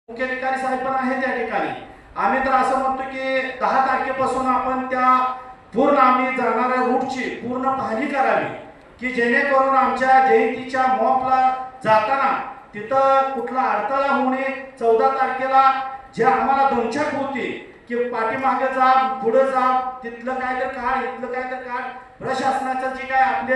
मुख्याधिकारी साहेब पण आहे त्या ठिकाणी। आम्ही तर असं म्हणतो की 10 तारखेपासून आपण त्या पूर्ण आम्ही जाणाऱ्या रूटची पूर्ण पाहणी करावी की जेणेकरून आमच्या जयंतीच्या मॉपला जाताना तिथं कुठला अडथळा होऊ नये। 14 तारखेला जे आम्हाला दमछाक होती की पाठीमागे जा पुढे जा, तिथलं काय तर काढ इथलं काय तर काढ, प्रशासनाचं जे काय आपले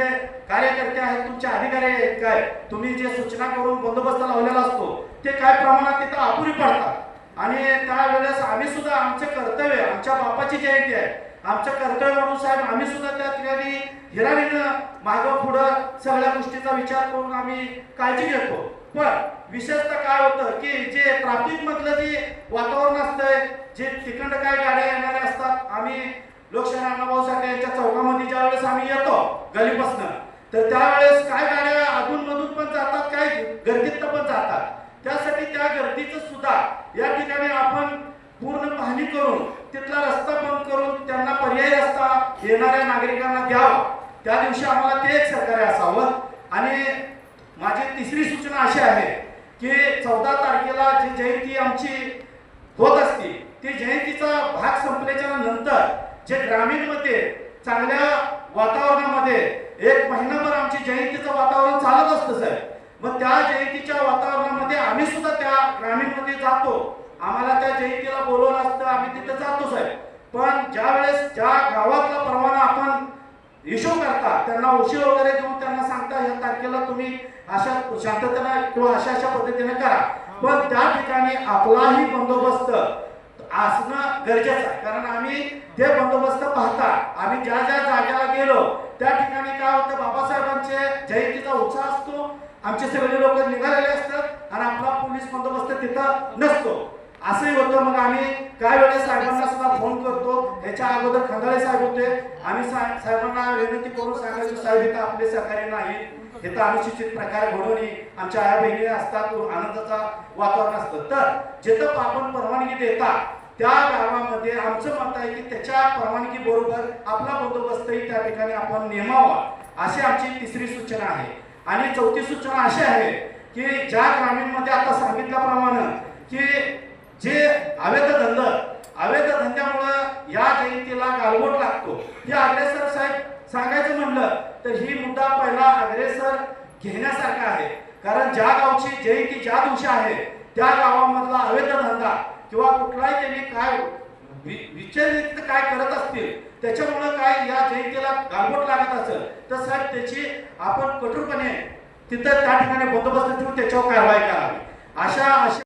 कार्यकर्ते आहेत तुमचे अधिकारी आहेत काय तुम्ही जे सूचना करून बंदोबस्त लावलेला असतो ते काय प्रमाणात तिथं अपुरी पडतात। आणि त्यावेळेस आम्ही सुद्धा आमचे कर्तव्य, आमच्या बापाची जयंती आहे, आमचं कर्तव्य म्हणून साहेब आम्ही सुद्धा त्या ठिकाणी हिरारीनं मागं पुढं सगळ्या गोष्टीचा विचार करून आम्ही काळजी घेतो। पण विशेषतः काय होतं की जे ट्रॅफिक मधलं जे वातावरण असतंय, जे तिकडं काय गाड्या येणाऱ्या असतात, आम्ही लोकशाही अण्णाभाऊ साठे यांच्या चौकामध्ये ज्या वेळेस आम्ही येतो गलीपासनं, तर त्यावेळेस काय गाड्या अधूनमधून पण जातात, काय गर्दीत पण जातात। त्यासाठी त्या गर्दीचं सुद्धा या ठिकाणी आपण पूर्ण पाहणी करून तिथला रस्ता बंद करून त्यांना पर्यायी रस्ता येणाऱ्या नागरिकांना द्यावा। त्या दिवशी आम्हाला ते एक सहकार्य असावं। आणि माझी तिसरी सूचना अशी आहे की 14 तारखेला जी जयंती आमची होत असते ती जयंतीचा भाग संपल्याच्या नंतर जे ग्रामीणमध्ये चांगल्या वातावरणामध्ये एक महिनाभर आमची जयंतीचं वातावरण चालत असतं साहेब, मग त्या जयंतीच्या वातावरणामध्ये आम्ही सुद्धा त्या ग्रामीणमध्ये जातो, आम्हाला त्या जयंतीला बोलवलं असतं, आम्ही तिथे जातो साहेब। पण ज्या वेळेस ज्या गावातला परवाना आपण इश्यू करता त्यांना उशीर वगैरे देऊन त्यांना सांगता या तारखेला तुम्ही अशा शांततेने किंवा अशा पद्धतीने करा, पण त्या ठिकाणी आपलाही बंदोबस्त असणं गरजेचं आहे। कारण आम्ही ते बंदोबस्त पाहता आम्ही ज्या ज्या जागेला गेलो त्या ठिकाणी काय होतं, बाबासाहेबांचे जयंतीचा उत्साह असतो, आमचे सगळे लोक निघालेले असतात आणि आपला पोलीस बंदोबस्त तिथं नसतो, असंही होतं। मग आम्ही काय वेळेस साहेबांना सुद्धा फोन करतो, याच्या अगोदर खंदाळे साहेब होते, आम्ही साहेबांना विनंती करून सांगायचो साहेब इथं आपले सहकारी नाही, इथं अनुसूचित प्रकारे घडवणे आमच्या आया बहिणी असतात, आनंदाचा वातावरण असतं, तर जिथं आपण परवानगी देता त्या गावामध्ये आमचं मत आहे की त्याच्या परवानगी बरोबर आपला बंदोबस्तही त्या ठिकाणी आपण नेमावा, अशी आमची तिसरी सूचना आहे। आणि चौथी सूचना अशी आहे की ज्या ग्रामीणमध्ये आता सांगितल्याप्रमाणे की जे अवैध धंद्यामुळे या जयंतीला गालबोट लागतो, हे अग्रेसर साहेब सांगायचं म्हणलं तर ही मुद्दा पहिला अग्रेसर घेण्यासारखा आहे। कारण ज्या गावची जयंती ज्या दिवशी आहे त्या गावामधला अवैध धंदा किंवा कुठलाही त्यांनी काय विचलित काय करत असतील त्याच्यामुळे काय या जयंतीला गालबोट लागत असेल तर साहेब त्याची आपण कठोरपणे तिथं त्या ठिकाणी बंदोबस्त ठेवून त्याच्यावर कारवाई करावी। अशा